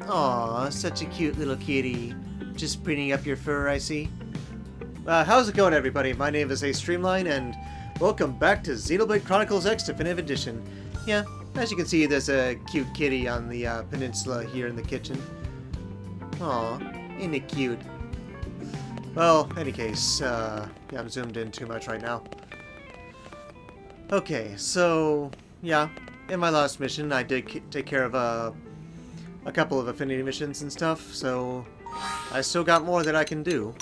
Aw, such a cute little kitty. Just preening up your fur, I see. How's it going, everybody? My name is Streamline, and welcome back to Xenoblade Chronicles X Definitive Edition. Yeah, as you can see, there's a cute kitty on the peninsula here in the kitchen. Aw, isn't it cute? Well, any case, yeah, I'm zoomed in too much right now. Okay, so, yeah, in my last mission, I did take care of a couple of affinity missions and stuff, so I still got more that I can do.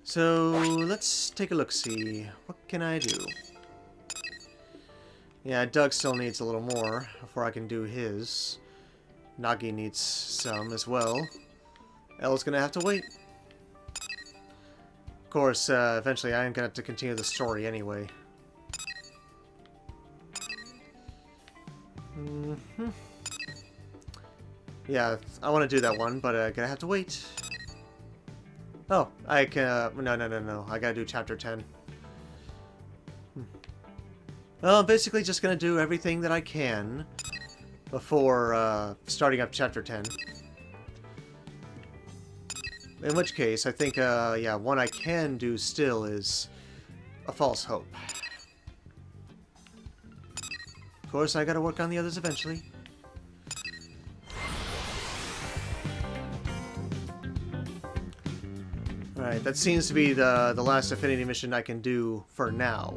So, let's take a look-see. What can I do? Yeah, Doug still needs a little more before I can do his. Nagi needs some as well. Elle's gonna have to wait. Of course, eventually I am gonna have to continue the story anyway. Yeah, I want to do that one, but I'm gonna have to wait. Oh, I can... No. I gotta do Chapter 10. Well, I'm basically just gonna do everything that I can before starting up Chapter 10. In which case, I think, yeah, one I can do still is A False Hope. Of course, I gotta work on the others eventually. Alright, that seems to be the last affinity mission I can do for now.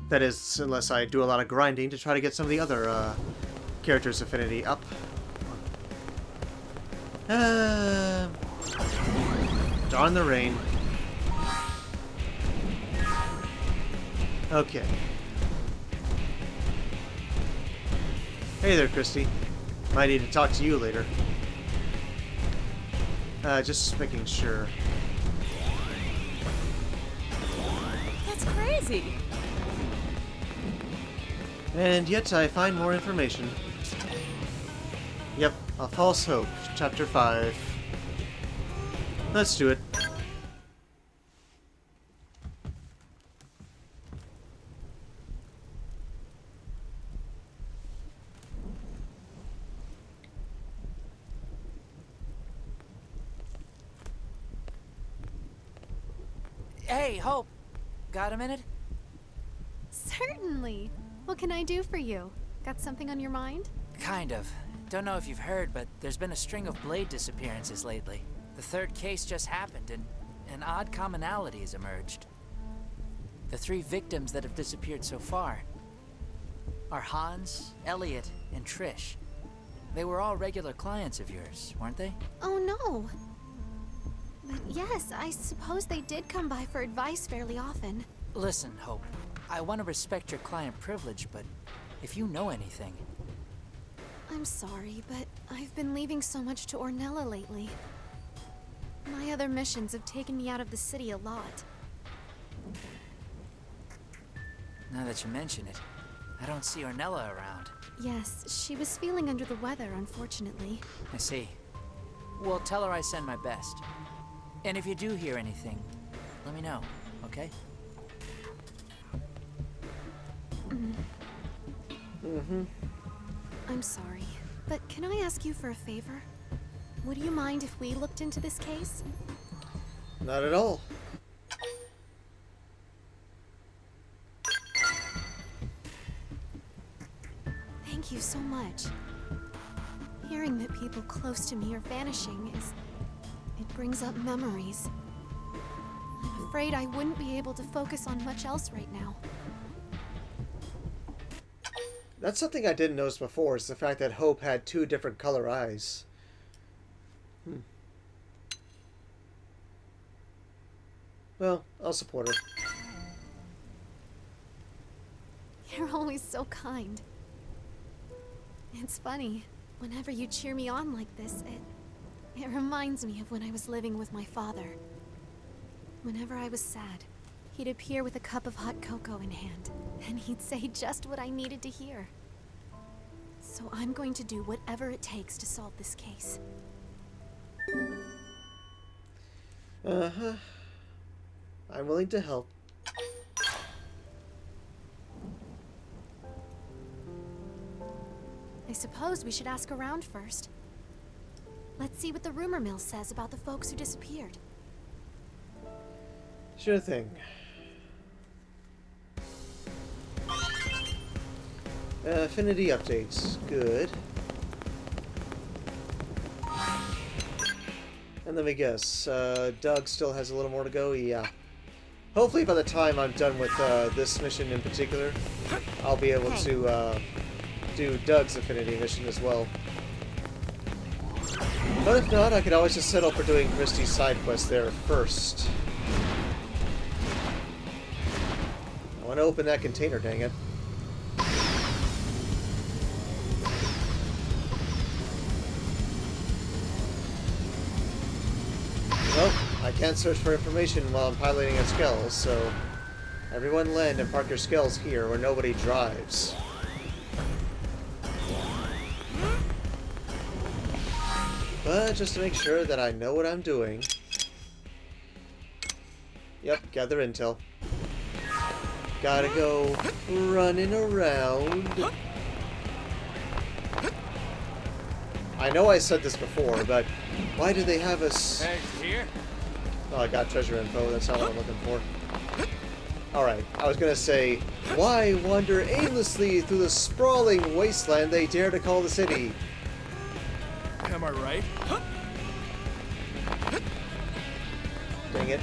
That is, unless I do a lot of grinding to try to get some of the other characters' affinity up. Darn the rain. Okay. Hey there, Christy. Might need to talk to you later. Just making sure. That's crazy. And yet I find more information. Yep, A False Hope, Chapter 5. Let's do it. Hey, Hope. Got a minute? Certainly. What can I do for you? Got something on your mind? Kind of. Don't know if you've heard, but there's been a string of blade disappearances lately. The third case just happened, and an odd commonality has emerged. The 3 victims that have disappeared so far are Hans, Elliot, and Trish. They were all regular clients of yours, weren't they? Oh no. But yes, I suppose they did come by for advice fairly often. Listen, Hope. I want to respect your client privilege, but if you know anything... I'm sorry, but I've been leaving so much to Ornella lately. My other missions have taken me out of the city a lot. Now that you mention it, I don't see Ornella around. Yes, she was feeling under the weather, unfortunately. I see. Well, tell her I send my best. And if you do hear anything, let me know, okay? I'm sorry, but can I ask you for a favor? Would you mind if we looked into this case? Not at all. Thank you so much. Hearing that people close to me are vanishing it brings up memories. I'm afraid I wouldn't be able to focus on much else right now. That's something I didn't notice before, is the fact that Hope had 2 different color eyes. Well, I'll support her. You're always so kind. It's funny, whenever you cheer me on like this, it reminds me of when I was living with my father. Whenever I was sad, he'd appear with a cup of hot cocoa in hand, and he'd say just what I needed to hear. So I'm going to do whatever it takes to solve this case. Uh-huh. I'm willing to help. I suppose we should ask around first. Let's see what the rumor mill says about the folks who disappeared. Sure thing. Affinity updates. Good. And let me guess, Doug still has a little more to go? Yeah. Hopefully by the time I'm done with this mission in particular, I'll be able to do Doug's affinity mission as well. But if not, I could always just settle for doing Christie's side quest there first. I want to open that container, dang it. Well, I can't search for information while I'm piloting a skell, so everyone land and park your skells here where nobody drives. But just to make sure that I know what I'm doing. Yep, gather intel. Gotta go running around. I know I said this before, but why do they have us... Here? Oh, I got treasure info. That's not what I'm looking for. Alright, I was gonna say, why wander aimlessly through the sprawling wasteland they dare to call the city? Am I right? Dang it.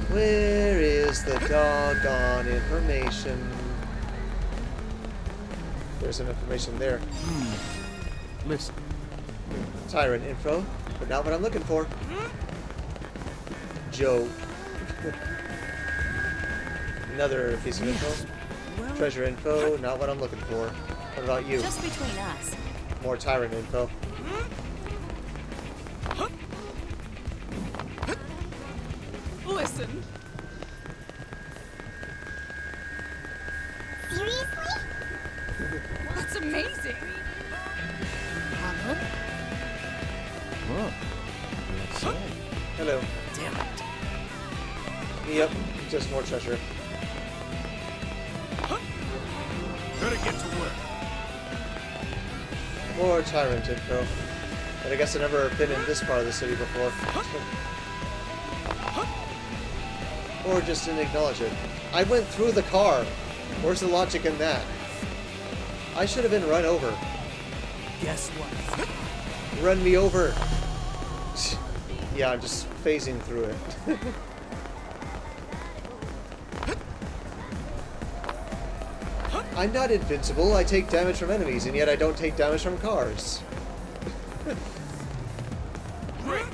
Where is the doggone information? There's some information there. Listen. Tyrant info, but not what I'm looking for. Joe. Another piece of info. Treasure info, not what I'm looking for. What about you? Just between us. More tyrant info. Listen. Seriously? That's amazing. Whoa. That's it. Hello. Damn it. Yep, just more treasure. Better get to work. More tyrant info. But I guess I've never been in this part of the city before. Or just didn't acknowledge it. I went through the car. Where's the logic in that? I should have been run over. Guess what? Run me over. Yeah, I'm just phasing through it. I'm not invincible. I take damage from enemies, and yet I don't take damage from cars. Great.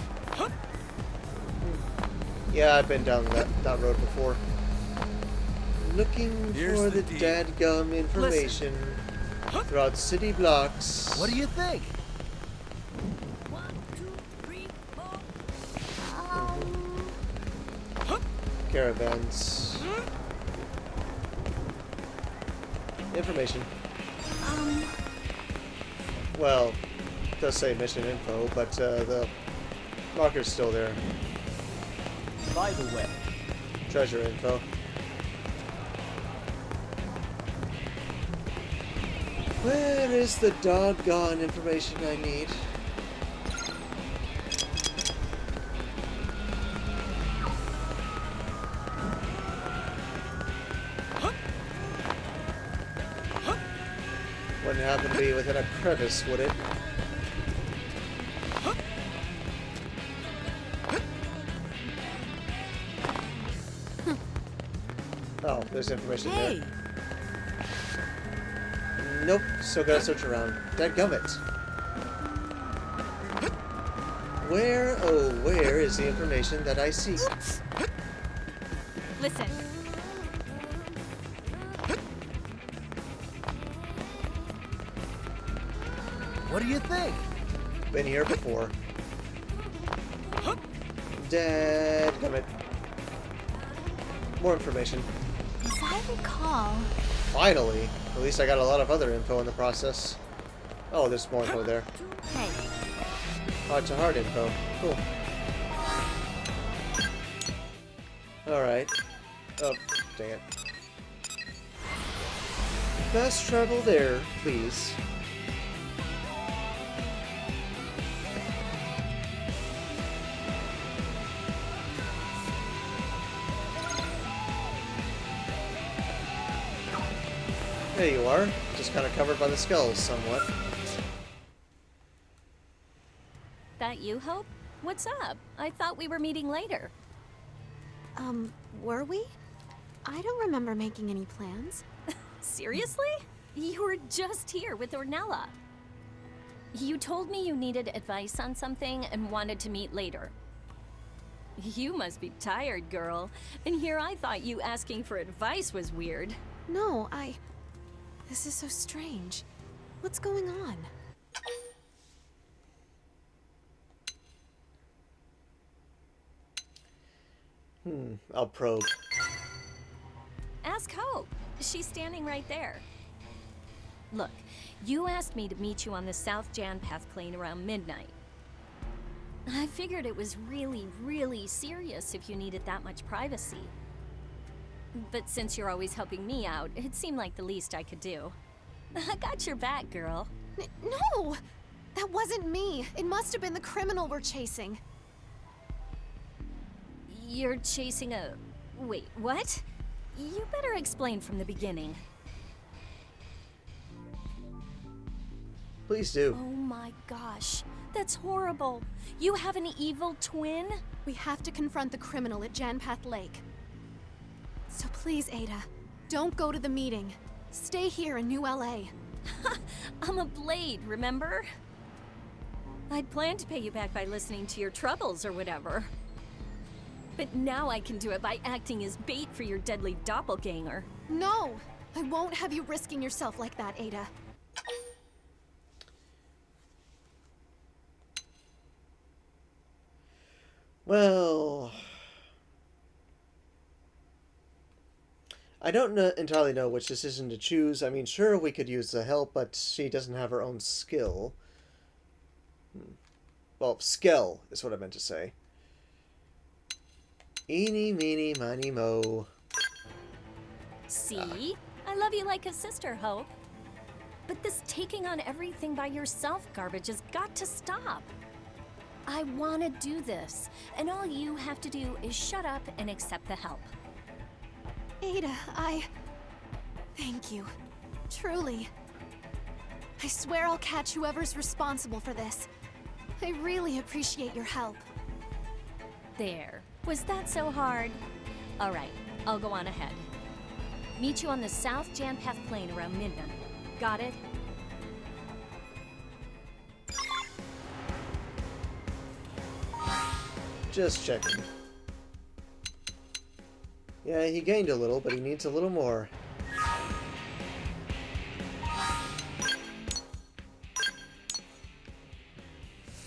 Yeah, I've been down that road before. Looking Here's for the the deal. dadgum information throughout city blocks. What do you think? Caravans. Information. Well, it does say mission info, but the marker's still there. By the way, Treasure info. Where is the doggone information I need? Wouldn't happen to be within a crevice, would it? Oh, there's information there. Nope, still gotta search around. Dadgummit. Where, oh, where is the information that I seek? Listen. what do you think? Been here before. Dadgummit. More information. As I recall, Finally! At least I got a lot of other info in the process. Oh, there's more info there. hey, Heart to heart info. Cool. Alright. Oh, dang it. Fast travel there, please. There you are. Just kind of covered by the skulls somewhat. That you, Hope? What's up? I thought we were meeting later. Were we? I don't remember making any plans. Seriously? You were just here with Ornella. You told me you needed advice on something and wanted to meet later. You must be tired, girl. And here I thought you asking for advice was weird. No, This is so strange. What's going on? I'll probe. Ask Hope. She's standing right there. Look, you asked me to meet you on the South Jan Path Plane around midnight. I figured it was really, really serious if you needed that much privacy. But since you're always helping me out, it seemed like the least I could do. I got your back, girl. No! That wasn't me. It must have been the criminal we're chasing. You're chasing a... Wait, what? You better explain from the beginning. Please do. Oh my gosh, that's horrible. You have an evil twin? We have to confront the criminal at Janpath Lake. So please, Ada, don't go to the meeting. Stay here in New LA. I'm a blade, remember? I'd planned to pay you back by listening to your troubles or whatever. But now I can do it by acting as bait for your deadly doppelganger. No! I won't have you risking yourself like that, Ada. Well... I don't entirely know which decision to choose. I mean, sure, we could use the help, but she doesn't have her own skill. Well, skell is what I meant to say. Eeny, meeny, miny, mo. See? I love you like a sister, Hope. But this taking on everything by yourself garbage has got to stop. I want to do this, and all you have to do is shut up and accept the help. Ada, thank you. Truly. I swear I'll catch whoever's responsible for this. I really appreciate your help. There. Was that so hard? All right, I'll go on ahead. Meet you on the South Janpath Plain around midnight. Got it? Just checking. Yeah, he gained a little, but he needs a little more.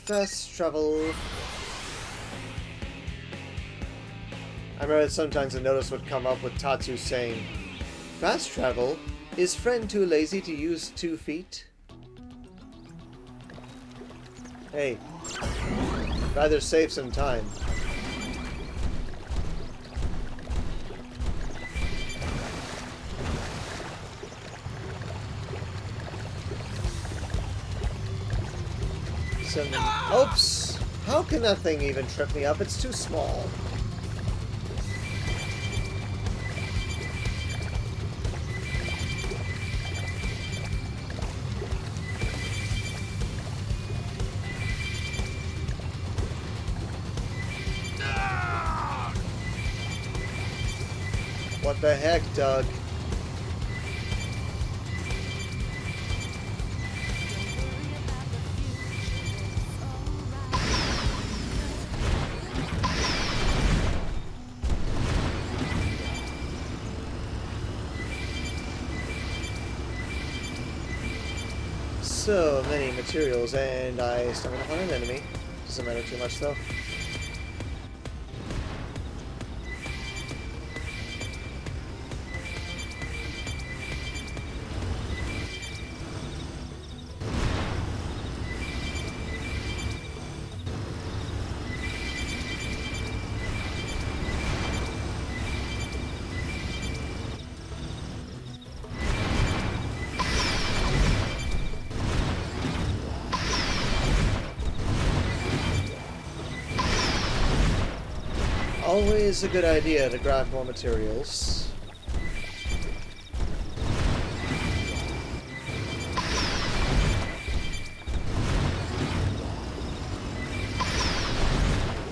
Fast travel. I remember that sometimes a notice would come up with Tatsu saying, "Fast travel? Is friend too lazy to use 2 feet?" Hey, rather save some time. Oops! How can that thing even trip me up? It's too small. What the heck, Doug? So many materials, and I stumbled upon an enemy. Doesn't matter too much, though. Always a good idea to grab more materials.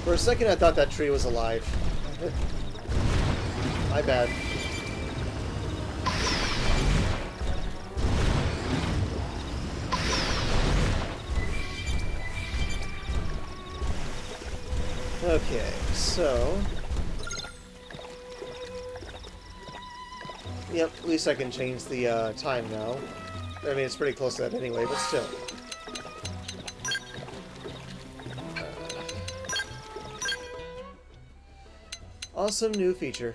For a second I thought that tree was alive. My bad. Okay, so... Yep, at least I can change the time now. I mean, it's pretty close to that anyway, but still. Awesome new feature.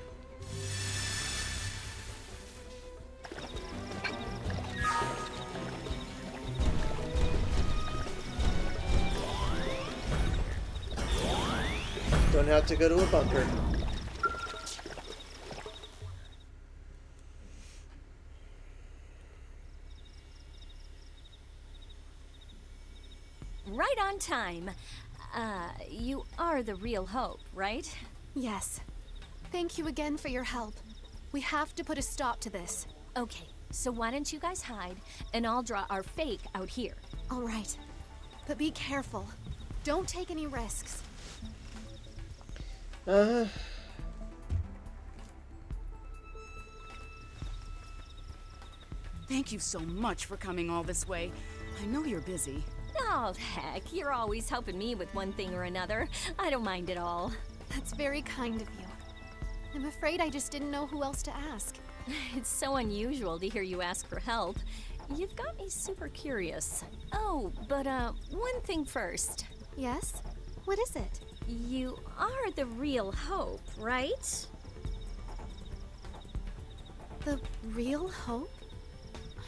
Don't have to go to a bunker. Right on time. You are the real Hope, right? Yes. Thank you again for your help. We have to put a stop to this. Okay, so why don't you guys hide, and I'll draw our fake out here. All right. But be careful. Don't take any risks. Thank you so much for coming all this way. I know you're busy. Oh, heck, you're always helping me with one thing or another. I don't mind at all. That's very kind of you. I'm afraid I just didn't know who else to ask. It's so unusual to hear you ask for help. You've got me super curious. Oh, but one thing first. Yes? What is it? You are the real Hope, right? The real Hope?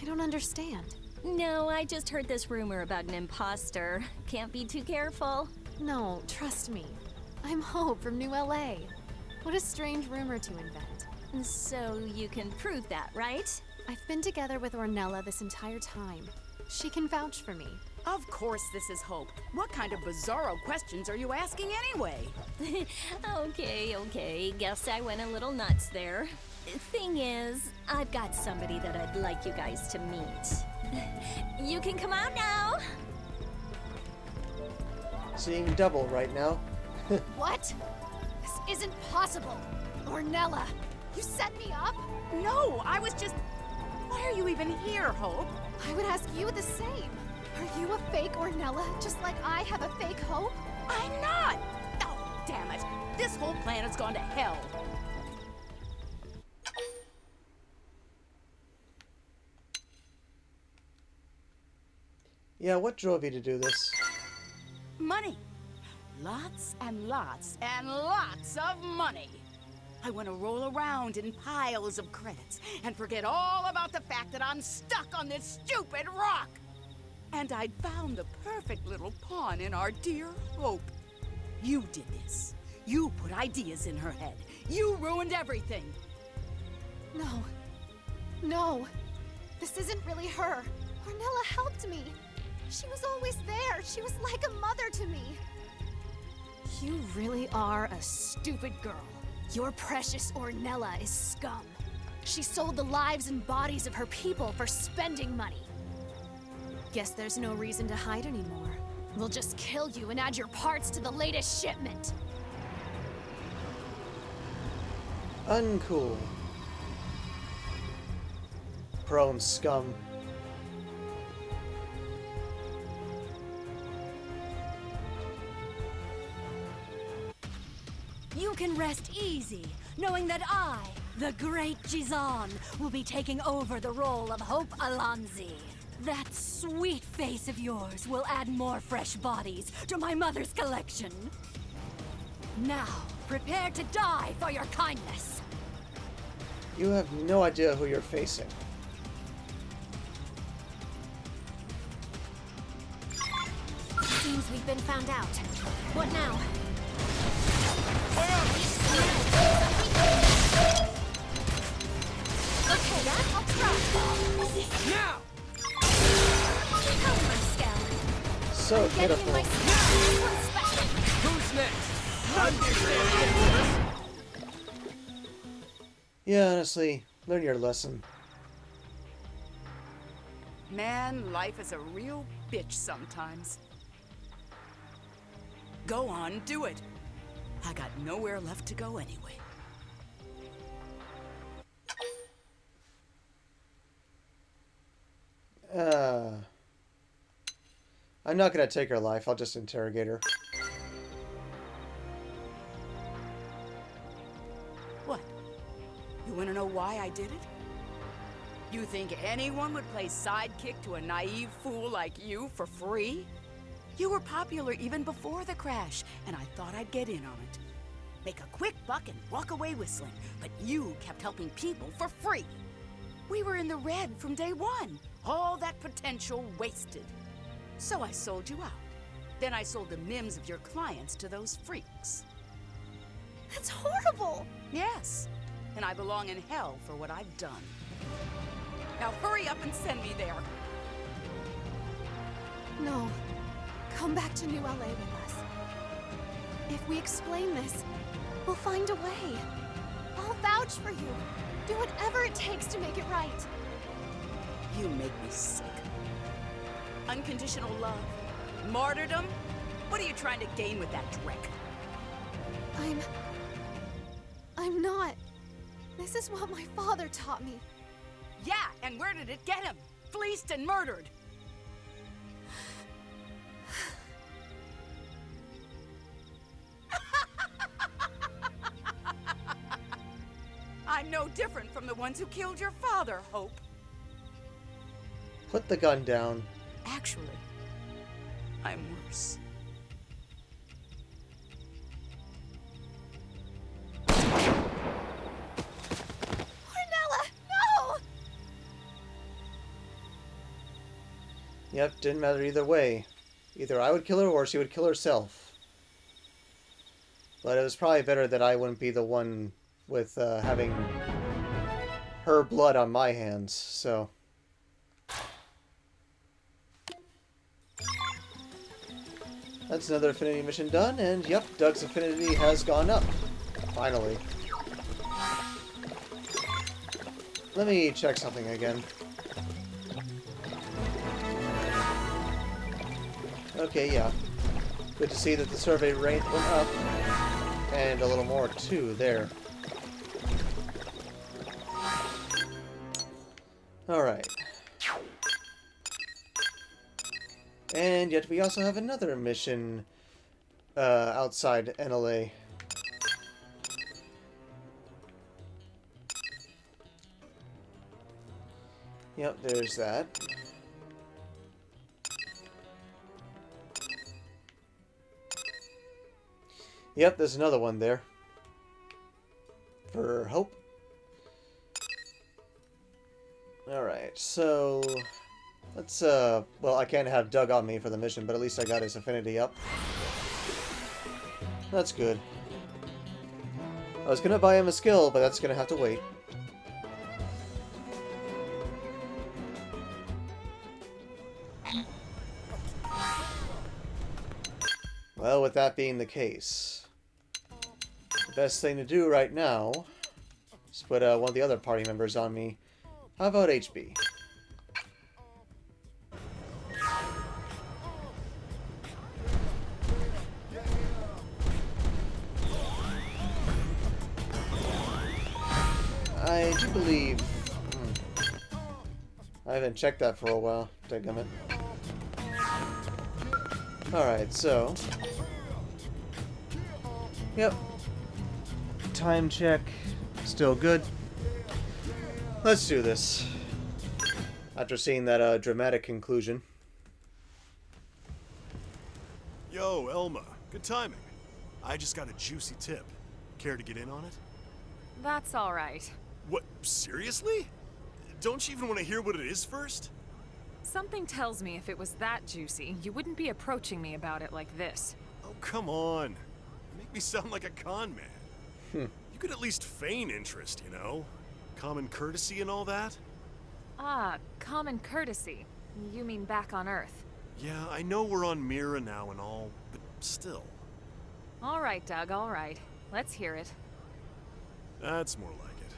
I don't understand. No, I just heard this rumor about an imposter. Can't be too careful. No, trust me. I'm Hope from New LA. What a strange rumor to invent. So you can prove that, right? I've been together with Ornella this entire time. She can vouch for me. Of course this is Hope. What kind of bizarro questions are you asking anyway? Okay. Guess I went a little nuts there. Thing is, I've got somebody that I'd like you guys to meet. You can come out now. Seeing double right now. What? This isn't possible. Ornella, you set me up? No, I was just... Why are you even here, Hope? I would ask you the same. Are you a fake Ornella, just like I have a fake Hope? I'm not! Oh, damn it. This whole planet's gone to hell. Yeah, what drove you to do this? Money. Lots and lots and lots of money. I want to roll around in piles of credits and forget all about the fact that I'm stuck on this stupid rock. And I'd found the perfect little pawn in our dear Hope. You did this. You put ideas in her head. You ruined everything. No. No. This isn't really her. Ornella helped me. She was always there. She was like a mother to me. You really are a stupid girl. Your precious Ornella is scum. She sold the lives and bodies of her people for spending money. Guess there's no reason to hide anymore. We'll just kill you and add your parts to the latest shipment. Uncool. Prone scum. You can rest easy, knowing that I, the great Jizan, will be taking over the role of Hope Alonzi. That sweet face of yours will add more fresh bodies to my mother's collection. Now, prepare to die for your kindness. You have no idea who you're facing. Seems we've been found out. What now? Okay, I'll try. Now! Come on, skell. So Getting in pitiful. my spot. This one's special. Who's next? Understand, Yeah, honestly, learn your lesson. Man, life is a real bitch sometimes. Go on, do it. I got nowhere left to go anyway. I'm not gonna take her life, I'll just interrogate her. What? You want to know why I did it? You think anyone would play sidekick to a naive fool like you for free? You were popular even before the crash, and I thought I'd get in on it. Make a quick buck and walk away whistling, but you kept helping people for free. We were in the red from day one. All that potential wasted. So I sold you out. Then I sold the MIMs of your clients to those freaks. That's horrible! Yes, and I belong in hell for what I've done. Now hurry up and send me there. No. Come back to New LA with us. If we explain this, we'll find a way. I'll vouch for you. Do whatever it takes to make it right. You make me sick. Unconditional love? Martyrdom? What are you trying to gain with that dreck? I'm not. This is what my father taught me. Yeah, and where did it get him? Fleeced and murdered. I'm no different from the ones who killed your father, Hope. Put the gun down. Actually, I'm worse. Ornella, no! Yep, didn't matter either way. Either I would kill her or she would kill herself. But it was probably better that I wouldn't be the one with having her blood on my hands, so... That's another affinity mission done, and yep, Doug's affinity has gone up. Finally. Let me check something again. Okay, yeah. Good to see that the survey rate went up. And a little more, too, there. Alright. And yet we also have another mission outside NLA. Yep, there's that. Yep, there's another one there. For Hope. Alright, so... Let's, well, I can't have Doug on me for the mission, but at least I got his affinity up. That's good. I was gonna buy him a skill, but that's gonna have to wait. Well, with that being the case, the best thing to do right now is put one of the other party members on me. How about HB? I do believe... I haven't checked that for a while. Dadgummit. Alright, so... Yep. Time check. Still good. Let's do this. After seeing that dramatic conclusion. Yo, Elma. Good timing. I just got a juicy tip. Care to get in on it? That's all right. What? Seriously? Don't you even want to hear what it is first? Something tells me if it was that juicy, you wouldn't be approaching me about it like this. Oh, come on. Make me sound like a con man. You could at least feign interest, you know? Common courtesy and all that? Ah, common courtesy. You mean back on Earth. Yeah, I know we're on Mira now and all, but still. All right, Doug, all right. Let's hear it. That's more like it.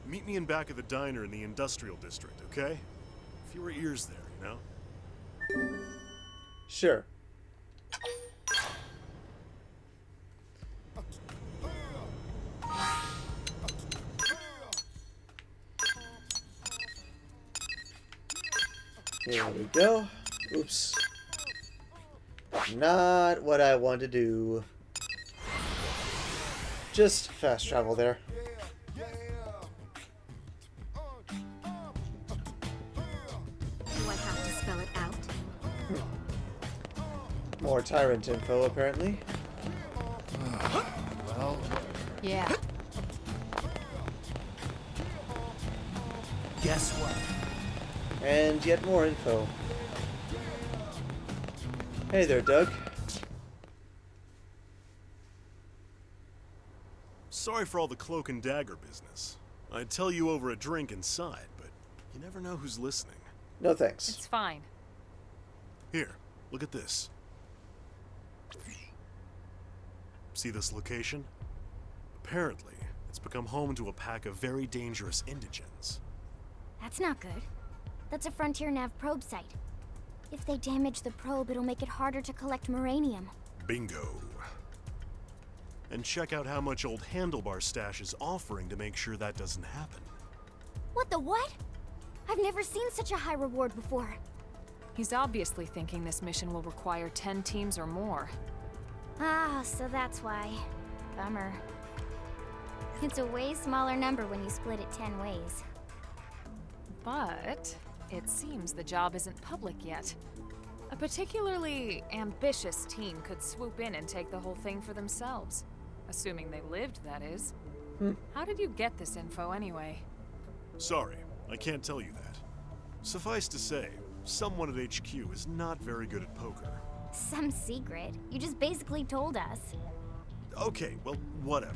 Meet me in back of the diner in the industrial district, okay? Fewer ears there, you know? Sure. Here we go. Oops. Not what I want to do. Just fast travel there. Do I have to spell it out? More tyrant info, apparently. Well, Yeah. guess what? And yet more info. Hey there, Doug. Sorry for all the cloak and dagger business. I'd tell you over a drink inside, but you never know who's listening. No thanks. It's fine. Here, look at this. See this location? Apparently, it's become home to a pack of very dangerous indigents. That's not good. That's a Frontier Nav probe site. If they damage the probe, it'll make it harder to collect Moranium. Bingo. And check out how much old Handlebar Stash is offering to make sure that doesn't happen. What the what? I've never seen such a high reward before. He's obviously thinking this mission will require 10 teams or more. Ah, so that's why. Bummer. It's a way smaller number when you split it 10 ways. But it seems the job isn't public yet. A particularly ambitious team could swoop in and take the whole thing for themselves. Assuming they lived, that is. How did you get this info anyway? Sorry, I can't tell you that. Suffice to say, someone at HQ is not very good at poker. Some secret. You just basically told us. Okay, well, whatever.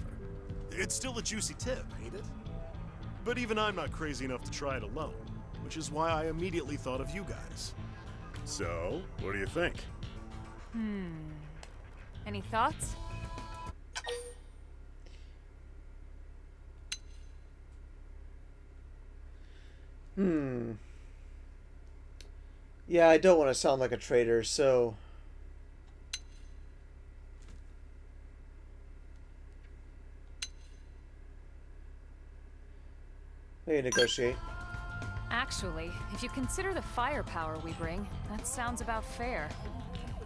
It's still a juicy tip, ain't it? But even I'm not crazy enough to try it alone, which is why I immediately thought of you guys. So, what do you think? Any thoughts? Yeah, I don't want to sound like a traitor, so... maybe negotiate. Actually, if you consider the firepower we bring, that sounds about fair.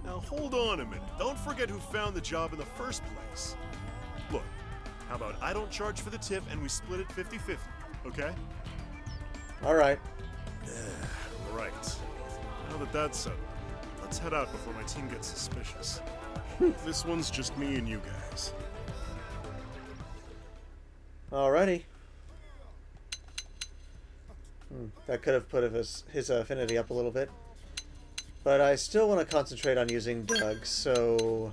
Now hold on a minute. Don't forget who found the job in the first place. Look, how about I don't charge for the tip and we split it 50-50, okay? Alright. Right. Now that that's settled, let's head out before my team gets suspicious. This one's just me and you guys. Alrighty. That could have put his affinity up a little bit. But I still want to concentrate on using Doug, so...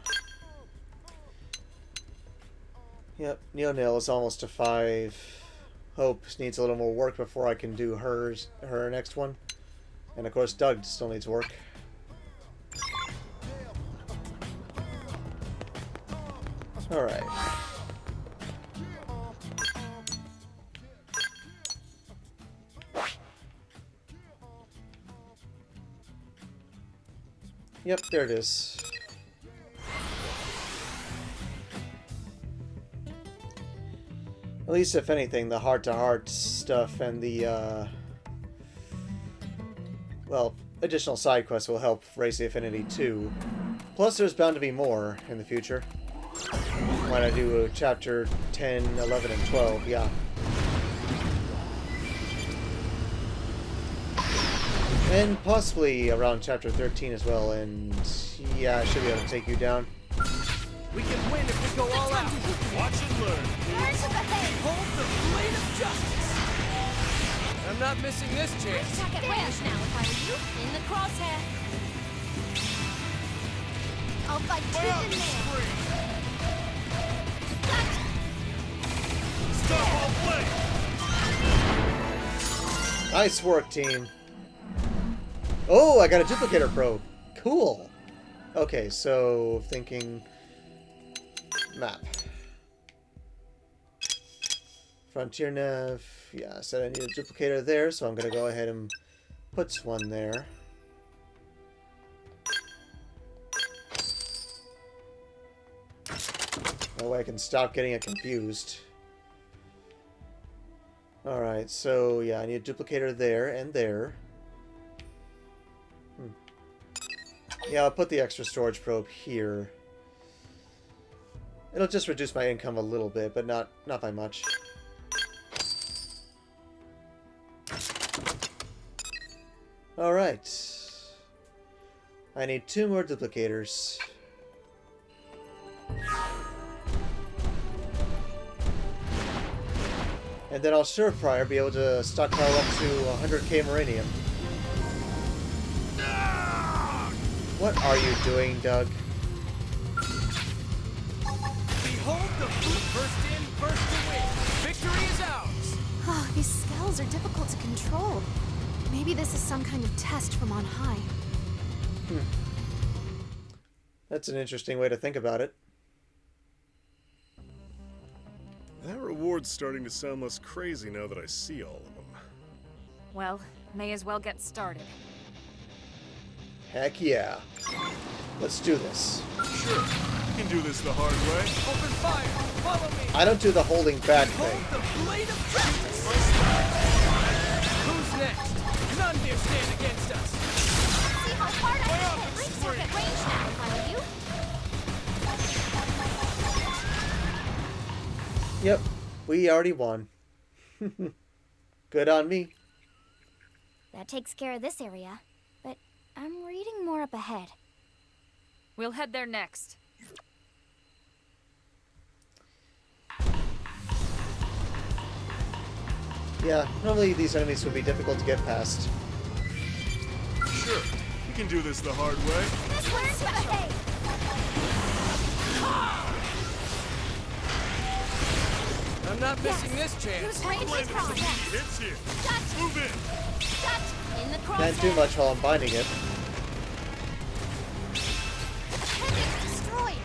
Yep, Nil is almost to 5. Hope needs a little more work before I can do her next one. And of course Doug still needs work. Alright. Yep, there it is. At least, if anything, the heart-to-heart stuff and the, well, additional side quests will help raise the affinity too. Plus, there's bound to be more in the future. When I do chapter 10, 11, and 12, yeah. And possibly around chapter 13 as well, and yeah, I should be able to take you down. We can win if we go all out. Watch and learn. Hold the blade of justice. I'm not missing this chance. Attack at range now if I were you. In the crosshair. I'll fight tooth and nail. Stop all play. Nice work, team. Oh, I got a duplicator probe. Cool. Okay, so thinking map. Frontier nav. Yeah, I said I need a duplicator there, so I'm going to go ahead and put one there. That way I can stop getting it confused. Alright, so yeah, I need a duplicator there and there. Yeah, I'll put the extra storage probe here. It'll just reduce my income a little bit, but not by much. Alright. I need 2 more duplicators. And then I'll surefire be able to stockpile up to 100k Meridium. What are you doing, Doug? Behold the brute, first in, first to win. Victory is ours. Oh, these skells are difficult to control. Maybe this is some kind of test from on high. That's an interesting way to think about it. That reward's starting to sound less crazy now that I see all of them. Well, may as well get started. Heck yeah. Let's do this. Sure, you can do this the hard way. Open fire. Follow me. I don't do the holding back thing. Hold the blade of justice. Who's next? None dare stand against us. See how far I can hit. Let's look at range now, if I were you. Yep, we already won. Good on me. That takes care of this area, but I'm reading more up ahead. We'll head there next. Yeah, normally these enemies would be difficult to get past. Sure, you can do this the hard way. This one's special. I'm not missing this chance. Use range Blame it for cross. hits here. Shut. Move in. Shut. In the cross. Can't do much while I'm binding it. Appendix destroyed.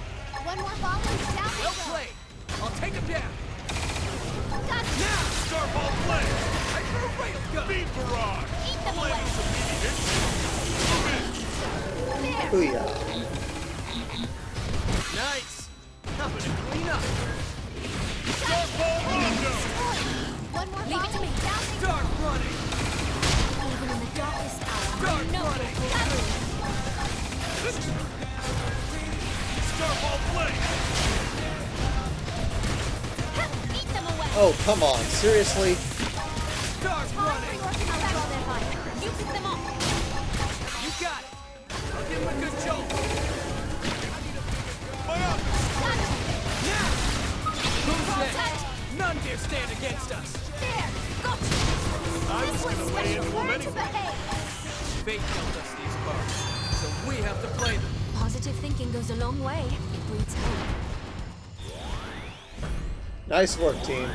One more bomb and down they Well go. played. I'll take him down. Got it. Now, Starball play. hyper railgun. Beat barrage. Eat them Blame away. it for hits. Move in. There. Booyah. Nice. Coming to clean up. Starball rondo. One more Leave it bomb to me. and down they go. Start running. Even in the darkest hour, Start I know running. Starball play. Eat them away. Oh, come on. Seriously? Start Time for running. your special then, Mike. You pick them up. You got it. I'll give him a good jolt. My opposite. Now. Who's next? None dare stand against us. There. Gotcha. I was gonna lay into him Learn to anyway. behave. Fate dealt us these cards, so we have to play them. Positive thinking goes a long way. It breeds hope. Nice work, team.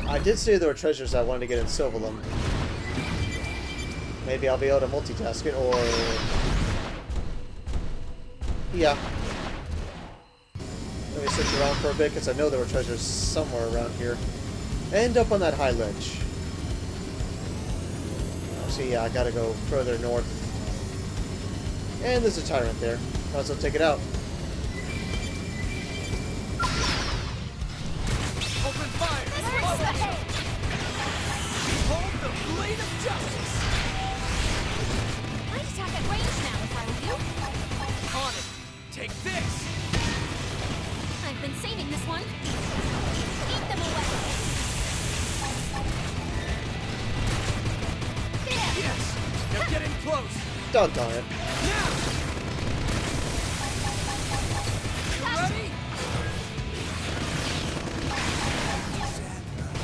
I did say there were treasures I wanted to get in Silverlum. Maybe I'll be able to multitask it, or... Yeah. Let me search around for a bit, because I know there were treasures somewhere around here. End up on that high ledge. So yeah, I gotta go further north. And there's a tyrant there. Might as well take it out. Open fire. Follow me. Behold the blade of justice. I'd attack at range now if I were you. On it. Take this. I've been saving this one. Eat them away. There. Yes. Now get in close. Doggone it. Now. You ready?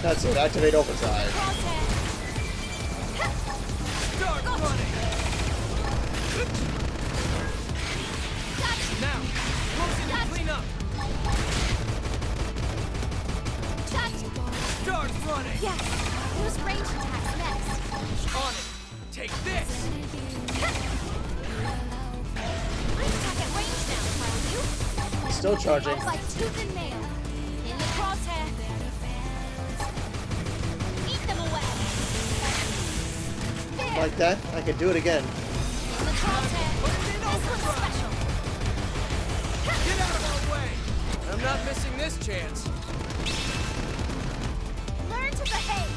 That's it. Activate overdrive. Crosshair. Start running. Touch. Now. Closing and clean up. Touch. Start running. Yes. Use range attacks next. On it. Take this. I'd attack at range now if I were you. Still charging. Fight tooth and nail. In the crosshair. Eat them away. There. Like that? I could do it again. In the crosshair. This one's special. Get out of our way! I'm not missing this chance. Learn to behave.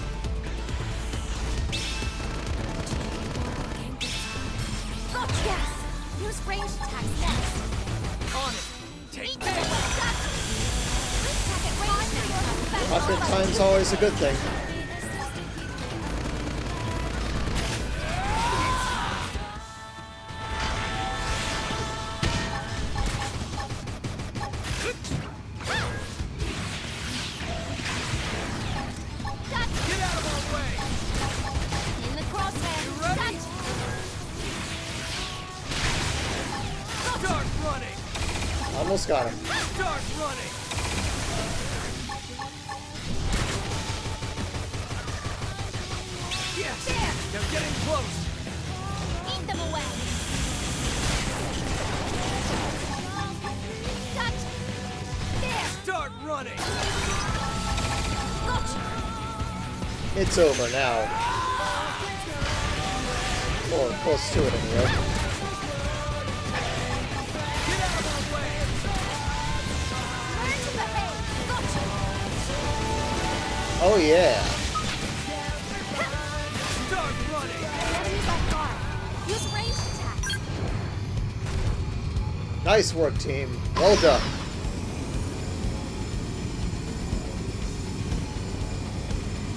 Gotcha. Use ranged attacks next. On it. Take Eat them this! away. Gotcha. This packet ranged now. Pocket time's always a good thing. Get out of our way! In the crosshair. You ready? Gotcha. Start running! Almost got him. Start running! Yes! They're getting close! Eat them away. Gotcha. There. Start running! Gotcha. It's over now. Or close to it anyway. Get out of our way! Learn to behave. Gotcha. Oh yeah. Start running! Enemies off guard. Use ranged attacks. Nice work, team. Well done.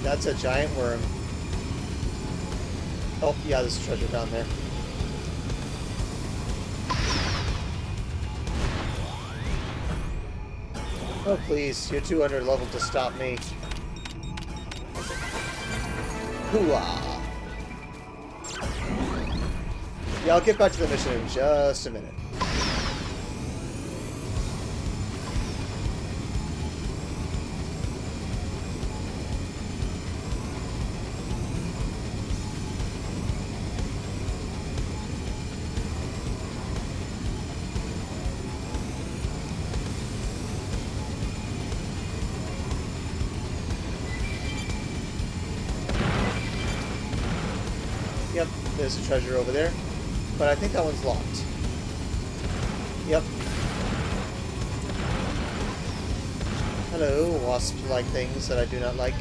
That's a giant worm. Oh, yeah, there's treasure down there. Oh, please. You're too under level to stop me. Hooah! Yeah, I'll get back to the mission in just a minute. Yep, there's a treasure over there. But I think that one's locked. Yep. Hello, wasp-like things that I do not like.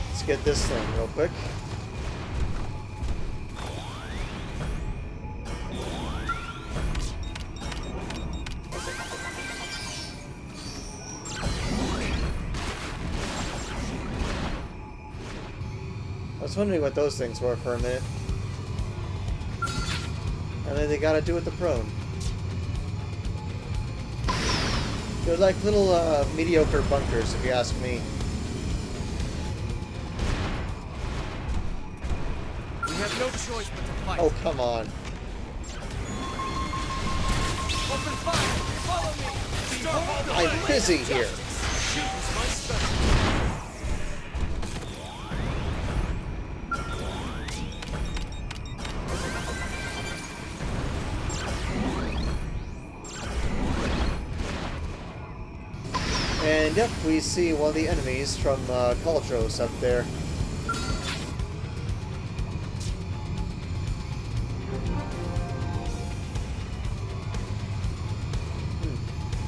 Let's get this thing real quick. I was wondering what those things were for a minute. And then they gotta do with the prone. They're like little mediocre bunkers, if you ask me. We have no choice but to fight. Oh, come on. Open fire! Follow me! Start the I'm busy here. Shooting's my specialty. And yep, we see one of the enemies from Cauldros up there.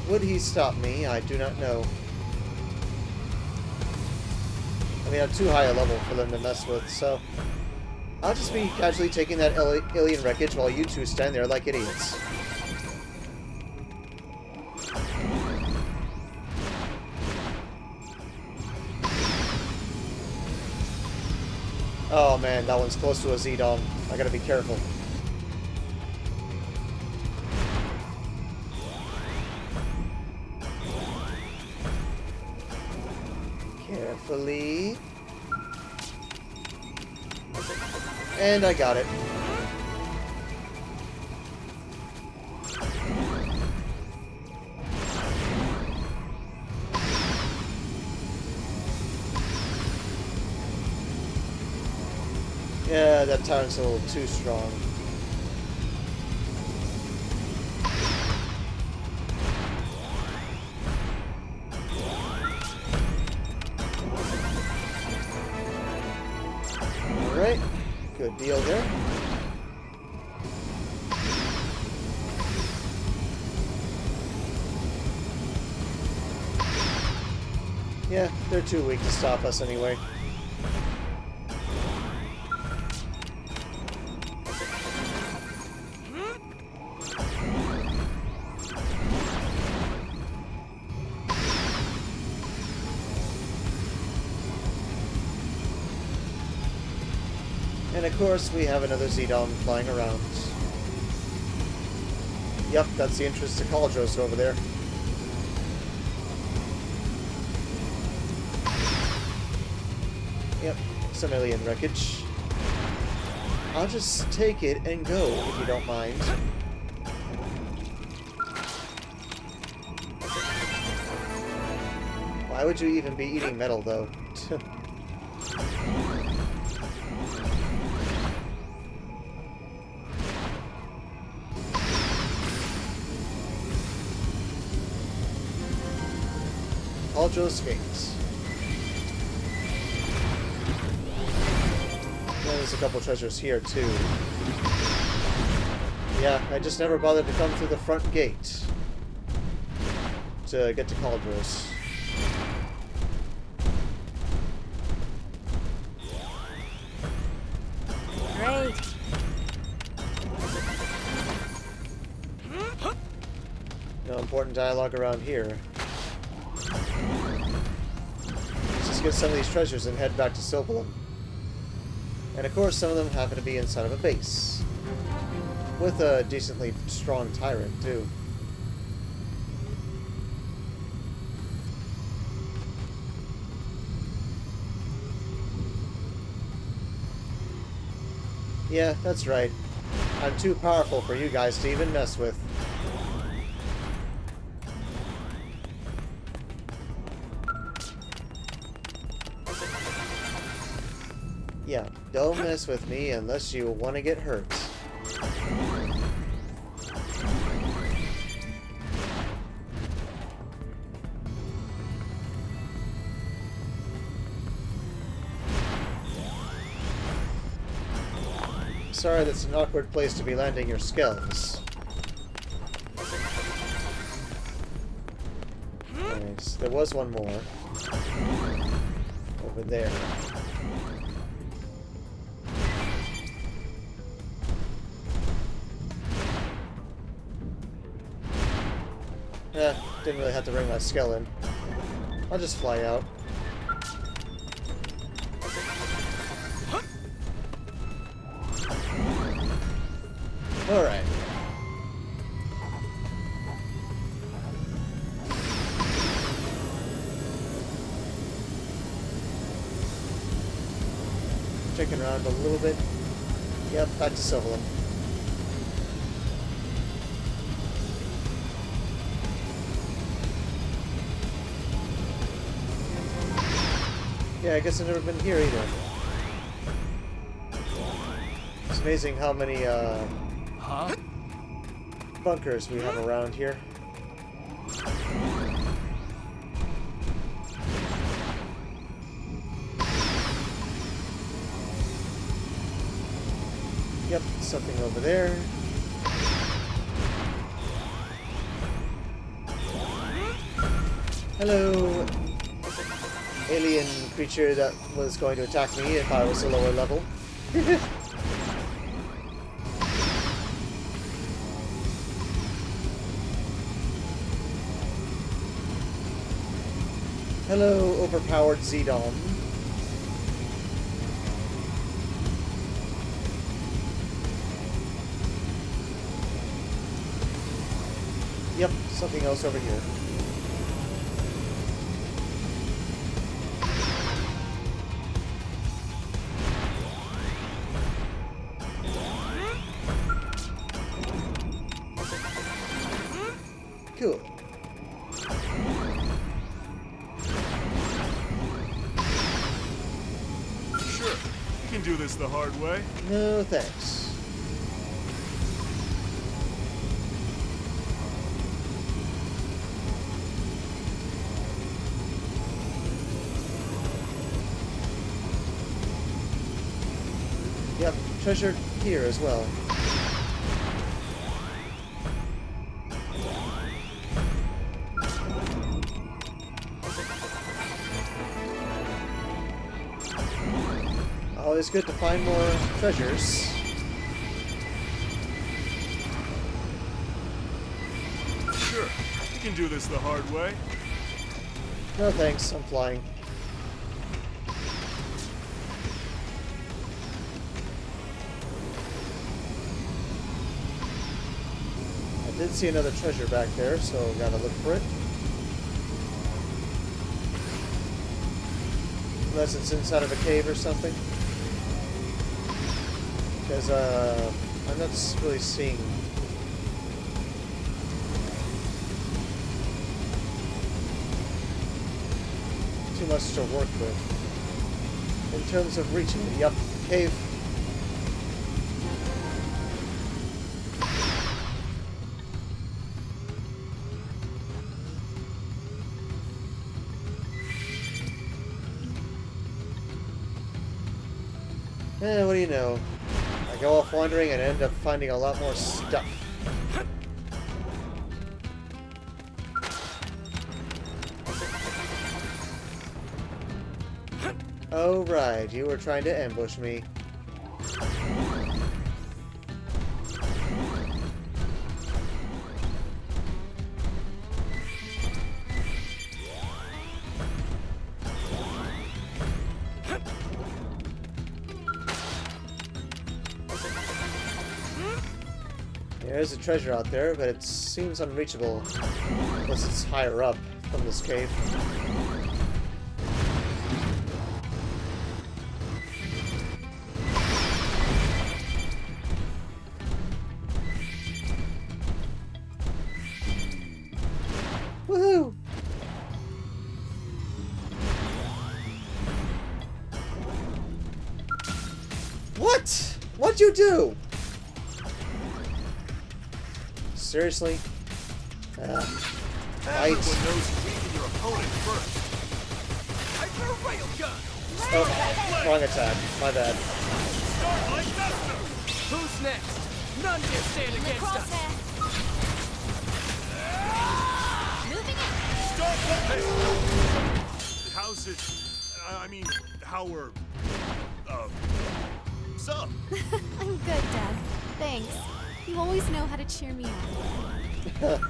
Would he stop me? I do not know. I mean, I'm too high a level for them to mess with, so I'll just be casually taking that alien wreckage while you two stand there like idiots. Oh man, that one's close to a Z-Dom. I gotta be careful. Carefully. And I got it. That tyrant's a little too strong. Alright, good deal there. Yeah, they're too weak to stop us anyway. And of course, we have another Xenon flying around. Yep, that's the entrance to Cauldros over there. Yep, some alien wreckage. I'll just take it and go, if you don't mind. Why would you even be eating metal, though? Cauldros Gates. There's a couple treasures here, too. Yeah, I just never bothered to come through the front gate to get to Cauldros. Great. No important dialogue around here. Let's just get some of these treasures and head back to Silvalum. And of course, some of them happen to be inside of a base. With a decently strong tyrant, too. Yeah, that's right. I'm too powerful for you guys to even mess with. Yeah, don't mess with me unless you want to get hurt. Sorry, that's an awkward place to be landing your skells. Nice. There was one more. Over there. Didn't really have to bring my skell in. I'll just fly out. Alright. Checking around a little bit. Yep, back to Silvalum. Yeah, I guess I've never been here either. It's amazing how many bunkers we have around here. Yep, something over there. Hello, alien creature that was going to attack me if I was a lower level. Hello, overpowered Xenon. Yep, something else over here. Cool. Sure, you can can do this the hard way. No, thanks. Yep, treasure here as well. Always good to find more treasures. Sure, you can do this the hard way. No thanks, I'm flying. I did see another treasure back there, so gotta look for it. Unless it's inside of a cave or something. Because, I'm not really seeing... too much to work with. In terms of reaching the cave. What do you know? I go off wandering and end up finding a lot more stuff. Oh right, you were trying to ambush me. There's a treasure out there, but it seems unreachable unless it's higher up from this cave. Woohoo! What? What'd you do? Seriously? Everyone knows you weaken your opponent first. Hyper railgun! Oh, wrong attack. My bad. Start like Duster! Who's next? None can stand against us. Moving in. Start the pace! How's it... I mean, how are... Sup? I'm good, Doug. Thanks. You always know how to cheer me up.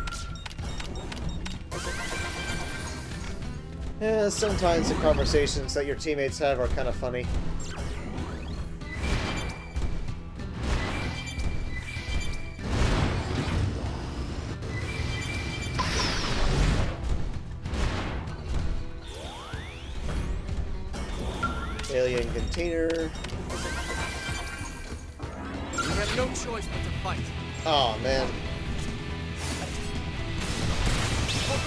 Yeah, sometimes the conversations that your teammates have are kind of funny. Alien container. You have no choice but to fight. Oh man.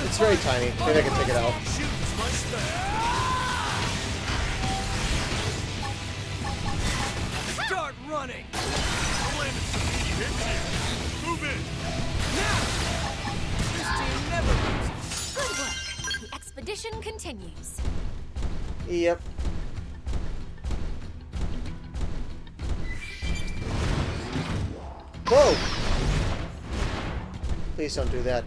It's very tiny. Maybe I can take it out. Shoot is my style. Start running! I'm landing some meaty hits here. Move in. Now! This team never loses. Good work. The expedition continues. Yep. Whoa! Please don't do that.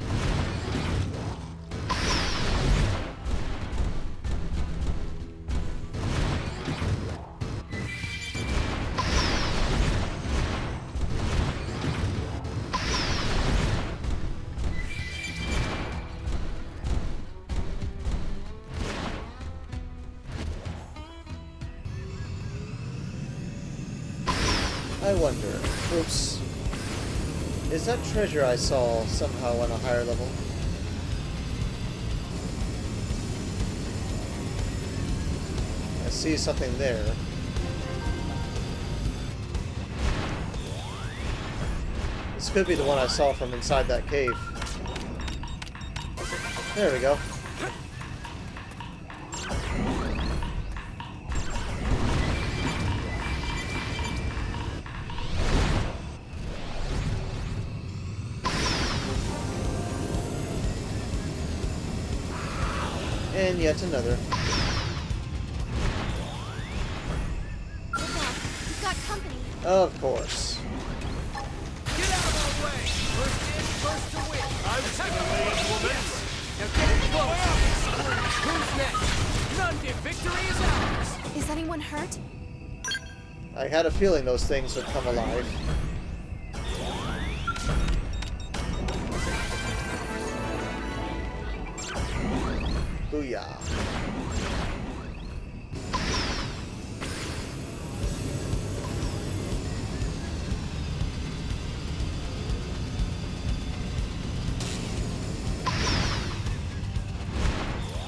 I wonder. Oops. Is that treasure I saw somehow on a higher level? I see something there. This could be the one I saw from inside that cave. There we go. And yet another. Look out, we've got company. Of course. Get out of our way! First in, first to win! I was gonna lay into him anyway. Now get it close! Who's next? None get victory is ours! Is anyone hurt? I had a feeling those things would come alive. Booyah.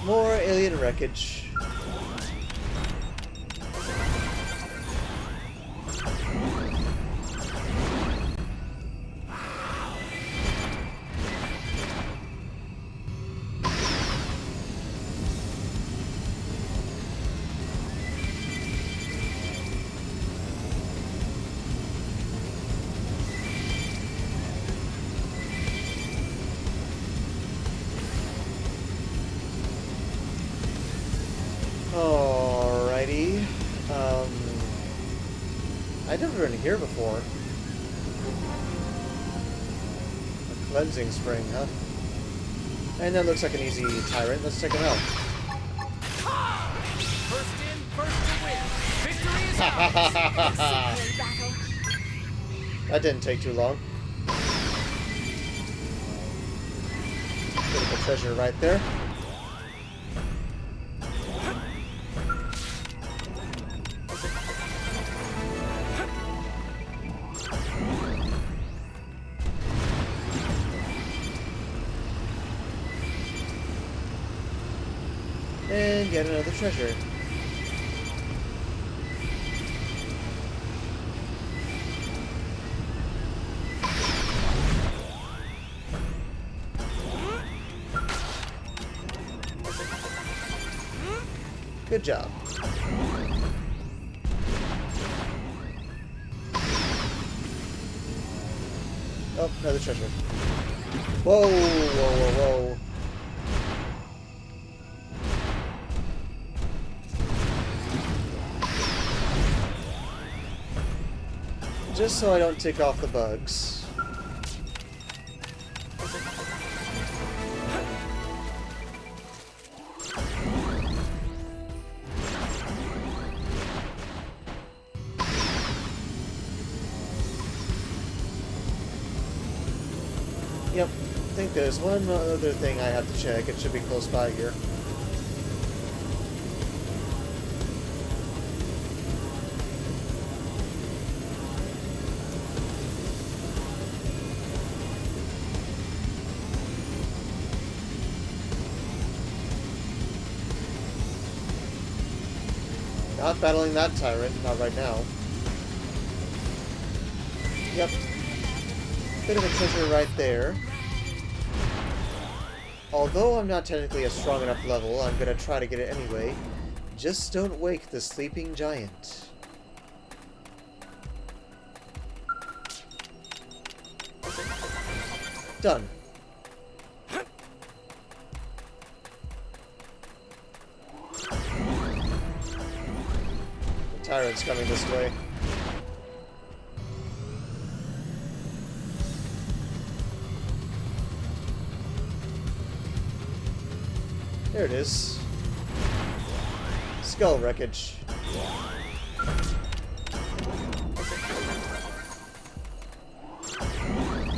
More alien wreckage. Alrighty. I've never been here before. A cleansing spring, huh? And that looks like an easy tyrant. Let's take him out. First in, first to win! Victory is ours! That didn't take too long. Bit of a treasure right there. And yet another treasure. Good job. Oh, another treasure. Whoa, whoa, whoa, whoa. Just so I don't tick off the bugs. Yep, I think there's one other thing I have to check. It should be close by here. Not battling that tyrant, not right now. Yep. Bit of a treasure right there. Although I'm not technically a strong enough level, I'm gonna try to get it anyway. Just don't wake the sleeping giant. Done. Tyrant's coming this way. There it is. Skull wreckage.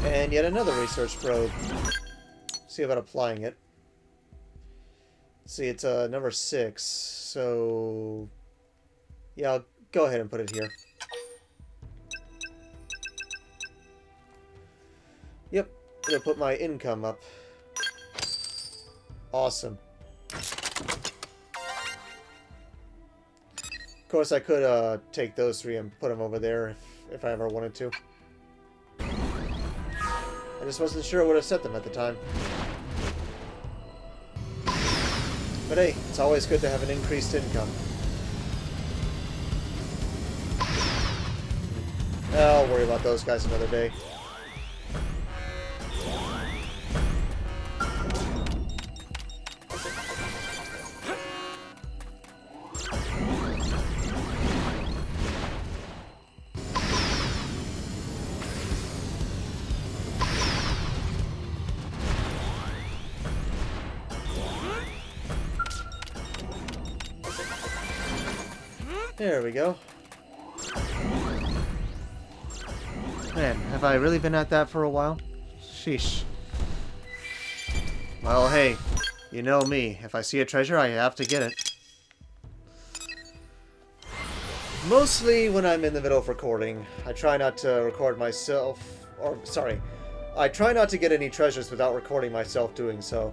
And yet another research probe. See about applying it. See, it's number 6, so... yeah, I'll go ahead and put it here. Yep, it'll put my income up. Awesome. Of course, I could take those 3 and put them over there if I ever wanted to. I just wasn't sure where to set them at the time. But hey, it's always good to have an increased income. I'll worry about those guys another day. There we go. Man, have I really been at that for a while? Sheesh. Well, hey, you know me. If I see a treasure, I have to get it. Mostly when I'm in the middle of recording. I try not to record myself, or, sorry, I try not to get any treasures without recording myself doing so.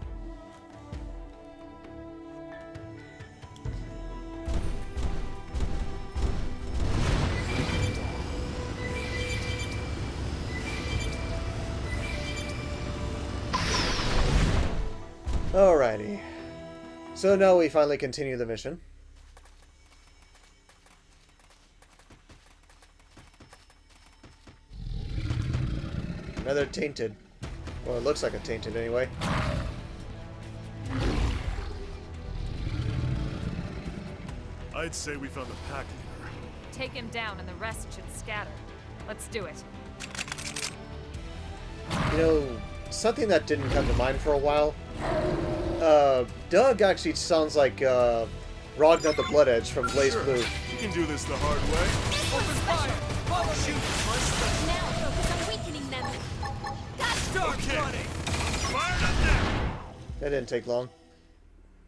Alrighty. So now we finally continue the mission. Another tainted. Well, it looks like a tainted anyway. I'd say we found the pack leader. Take him down and the rest should scatter. Let's do it. You know, something that didn't come to mind for a while. Doug actually sounds like Ragnar the Blood Edge from Blaze Sure. Blue. You can do this the hard way. Open fire! Follow shoot! Now focus on weakening them. Start Okay. running! Fired up there! That didn't take long.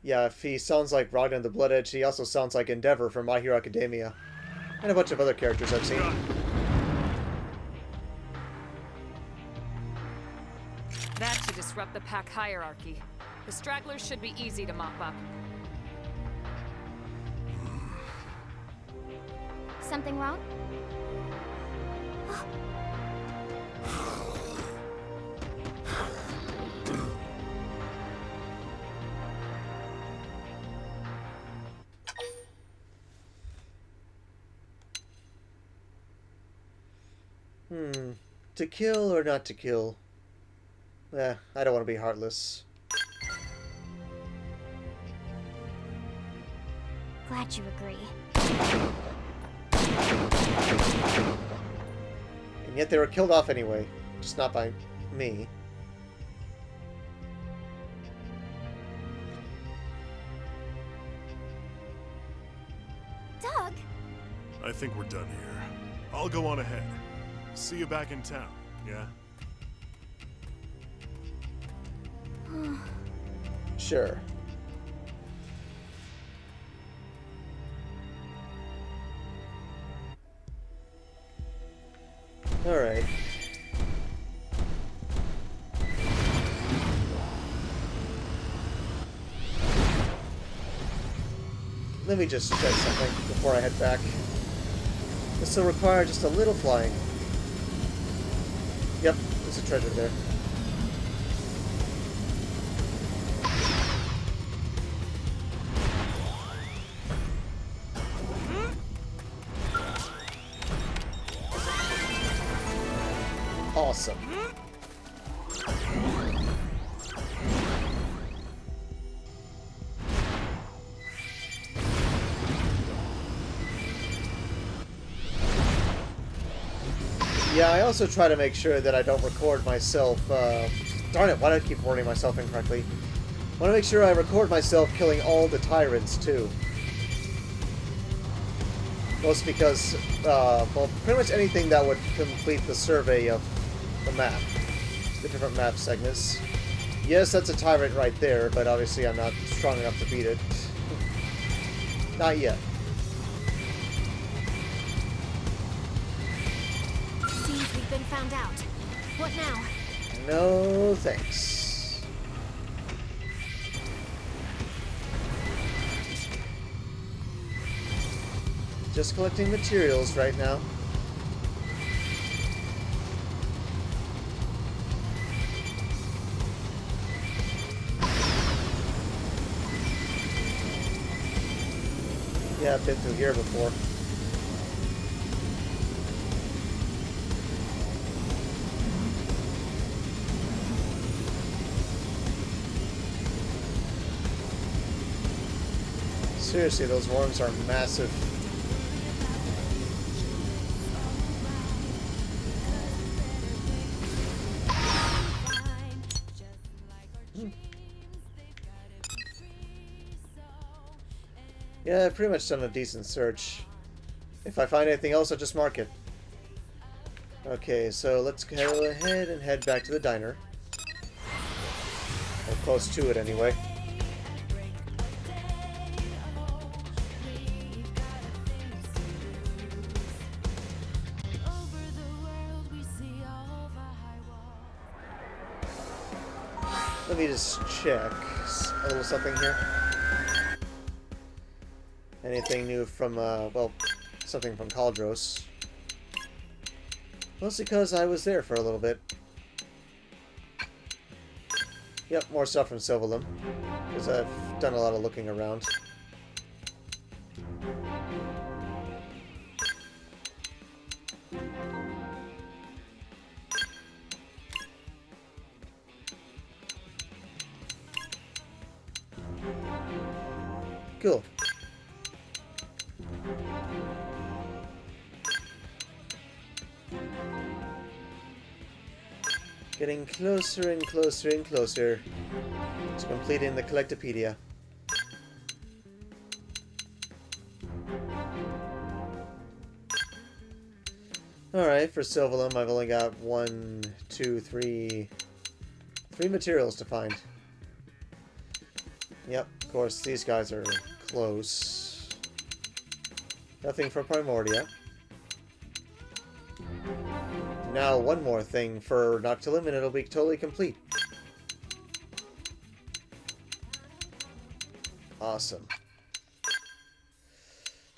Yeah, if he sounds like Ragnar the Blood Edge, he also sounds like Endeavor from My Hero Academia. And a bunch of other characters I've seen. Got it. That should disrupt the pack hierarchy. The stragglers should be easy to mop up. Something wrong? To kill or not to kill? I don't want to be heartless. Glad you agree. And yet they were killed off anyway. Just not by me. Doug! I think we're done here. I'll go on ahead. See you back in town, yeah? Sure. Alright. Let me just check something before I head back. This will require just a little flying. Yep, there's a treasure there. Awesome. Yeah, I also try to make sure that I don't record myself, darn it, why do I keep wording myself incorrectly? I want to make sure I record myself killing all the tyrants, too. Mostly because, well, pretty much anything that would complete the survey of the map. The different map segments. Yes, that's a tyrant right there, but obviously I'm not strong enough to beat it. Not yet. Seems we've been found out. What now? No thanks. Just collecting materials right now. Yeah, I've been through here before. Seriously, those worms are massive. Yeah, I've pretty much done a decent search. If I find anything else, I'll just mark it. Okay, so let's go ahead and head back to the diner. Or close to it, anyway. Let me just check a little something here. Anything new from, well, something from Caldros. Mostly because I was there for a little bit. Yep, more stuff from Sylvalum. Because I've done a lot of looking around. Cool. Getting closer and closer and closer to completing the Collectopedia. Alright, for Sylvalum, I've only got 1, 2, 3 materials to find. Yep, of course, these guys are close. Nothing for Primordia. Now, one more thing for Noctilum, and it'll be totally complete. Awesome.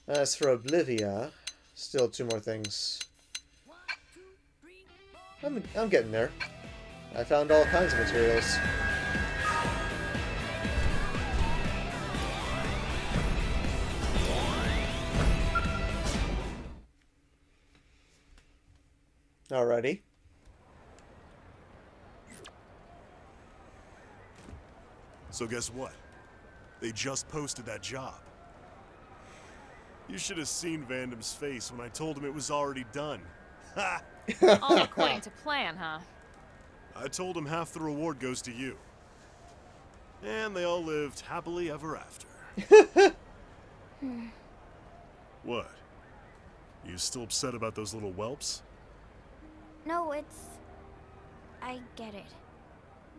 As for Oblivia, still 2 more things. I'm getting there. I found all kinds of materials. Alrighty. So guess what? They just posted that job. You should have seen Vandam's face when I told him it was already done. Ha! All according to plan, huh? I told him half the reward goes to you. And they all lived happily ever after. What? You still upset about those little whelps? No, I get it.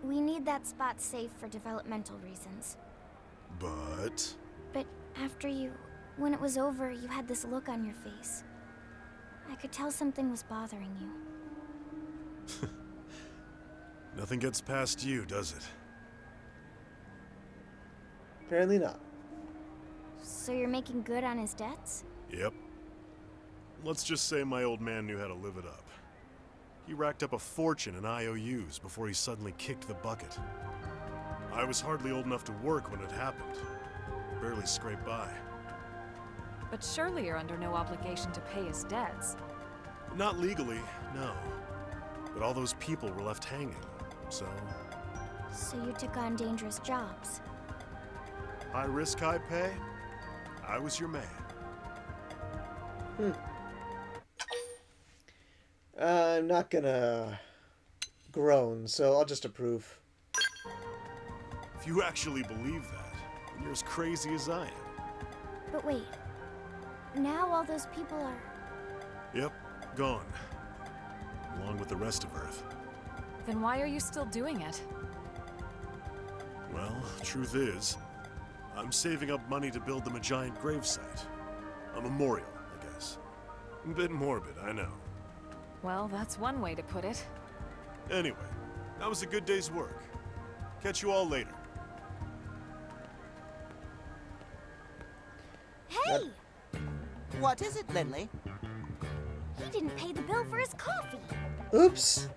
We need that spot safe for developmental reasons. But after when it was over, you had this look on your face. I could tell something was bothering you. Nothing gets past you, does it? Apparently not. So you're making good on his debts? Yep. Let's just say my old man knew how to live it up. He racked up a fortune in IOUs before he suddenly kicked the bucket. I was hardly old enough to work when it happened. Barely scraped by. But surely you're under no obligation to pay his debts. Not legally, no. But all those people were left hanging, so... So you took on dangerous jobs. High risk, high pay? I was your man. I'm not gonna groan, so I'll just approve. If you actually believe that, then you're as crazy as I am. But wait. Now all those people are... Yep, gone. Along with the rest of Earth. Then why are you still doing it? Well, truth is, I'm saving up money to build them a giant gravesite. A memorial, I guess. A bit morbid, I know. Well, that's one way to put it. Anyway, that was a good day's work. Catch you all later. Hey! What is it, Lindley? He didn't pay the bill for his coffee. Oops.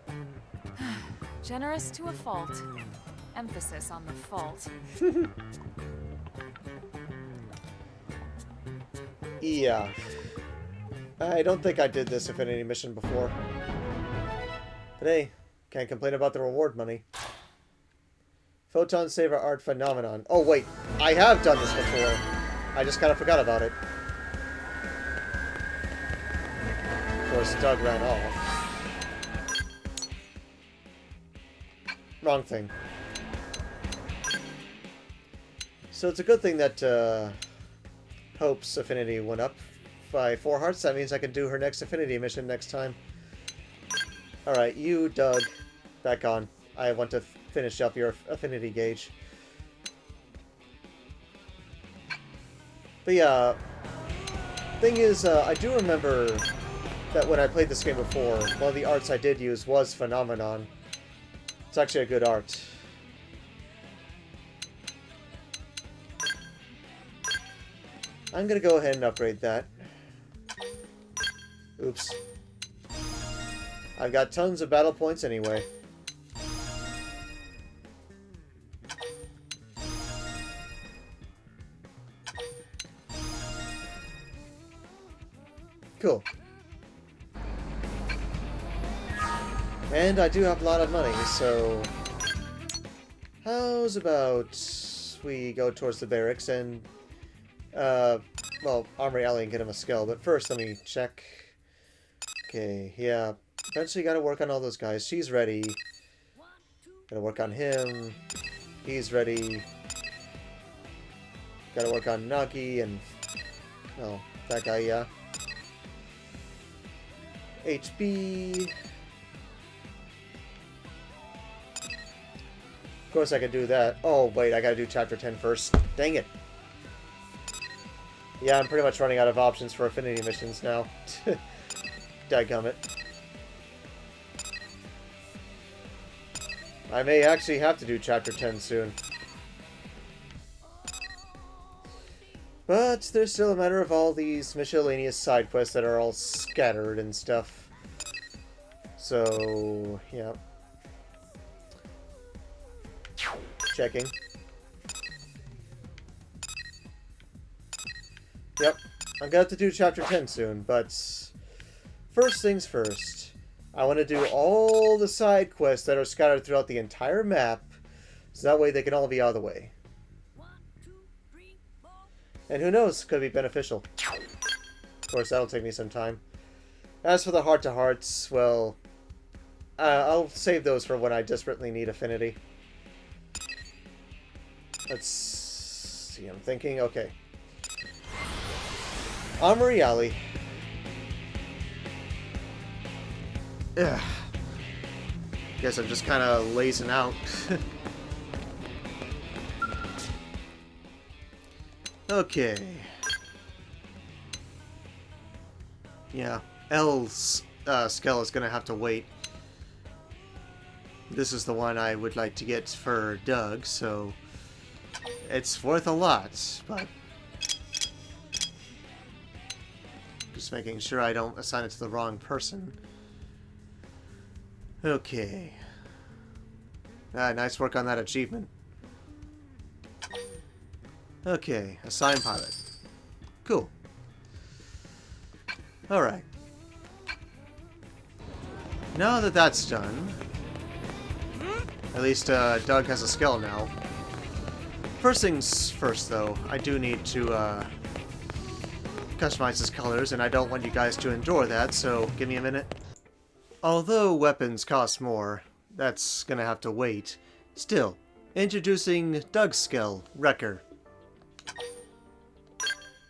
Generous to a fault. Emphasis on the fault. Yeah. I don't think I did this Affinity mission before. But hey, can't complain about the reward money. Photon Saver Art Phenomenon. Oh wait, I have done this before. I just kind of forgot about it. Of course, Doug ran off. Wrong thing. So it's a good thing that Hope's Affinity went up by 4 hearts. That means I can do her next affinity mission next time. Alright, you, Doug, back on. I want to finish up your affinity gauge. But yeah, thing is, I do remember that when I played this game before, one of the arts I did use was Phenomenon. It's actually a good art. I'm gonna go ahead and upgrade that. Oops. I've got tons of battle points anyway. Cool. And I do have a lot of money, so... how's about we go towards the barracks and... well, Armory Alley and get him a skell, but first let me check. Okay, yeah. Eventually gotta work on all those guys. She's ready. Gotta work on him. He's ready. Gotta work on Nagi and... oh, that guy, yeah. HB... of course I can do that. Oh, wait, I gotta do Chapter 10 first. Dang it. Yeah, I'm pretty much running out of options for affinity missions now. Dadgummit. I may actually have to do Chapter 10 soon. But there's still a matter of all these miscellaneous side quests that are all scattered and stuff. So, yeah. Checking. Yep, I'm gonna have to do Chapter 10 soon, but first things first. I want to do all the side quests that are scattered throughout the entire map, so that way they can all be out of the way. And who knows, could be beneficial. Of course, that'll take me some time. As for the heart-to-hearts, well, I'll save those for when I desperately need affinity. Let's see, I'm thinking, okay. Armory Alley. Ugh. Guess I'm just kind of lazing out. Okay. Yeah, L's skell is gonna have to wait. This is the one I would like to get for Doug, so it's worth a lot, but just making sure I don't assign it to the wrong person. Okay. Nice work on that achievement. Okay, assign pilot. Cool. Alright. Now that that's done, at least Doug has a skell now. First things first, though, I do need to customize his colors, and I don't want you guys to endure that, so give me a minute. Although weapons cost more, that's gonna have to wait. Still, introducing Doug's skell, Wrecker.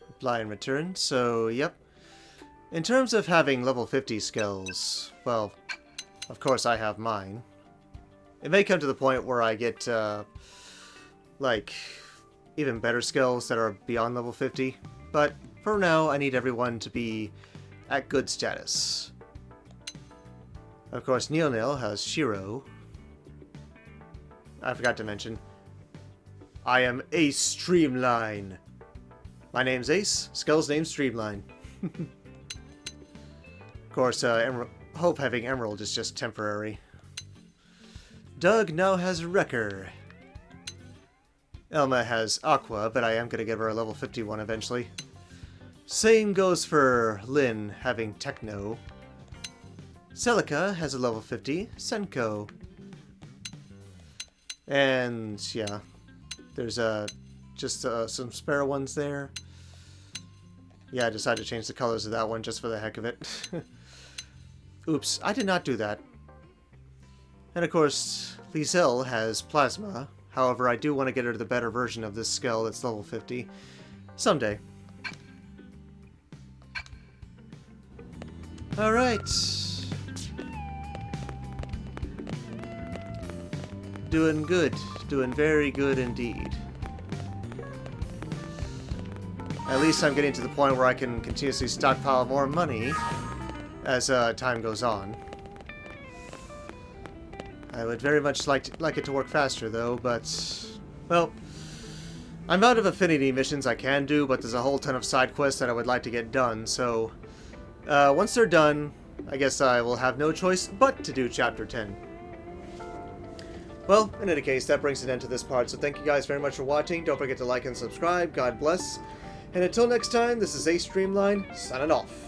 Apply and return, so yep. In terms of having level 50 skills, well, of course I have mine. It may come to the point where I get, like, even better skills that are beyond level 50, but for now I need everyone to be at good status. Of course, Nil has Shiro. I forgot to mention, I am Ace Streamline. My name's Ace, Skell's name's Streamline. Of course, Hope having Emerald is just temporary. Doug now has Wrecker. Elma has Aqua, but I am going to give her a level 51 eventually. Same goes for Lynn having Techno. Celica has a level 50, Senko. And, yeah, there's just some spare ones there. Yeah, I decided to change the colors of that one just for the heck of it. Oops, I did not do that. And of course, Liesel has Plasma. However, I do want to get her to the better version of this skell that's level 50. Someday. Alright. Doing good. Doing very good indeed. At least I'm getting to the point where I can continuously stockpile more money as time goes on. I would very much like it to work faster, though, but... well, I'm out of affinity missions I can do, but there's a whole ton of side quests that I would like to get done, so... once they're done, I guess I will have no choice but to do Chapter 10. Well, in any case, that brings an end to this part, so thank you guys very much for watching. Don't forget to like and subscribe. God bless. And until next time, this is Ace Streamline, signing off.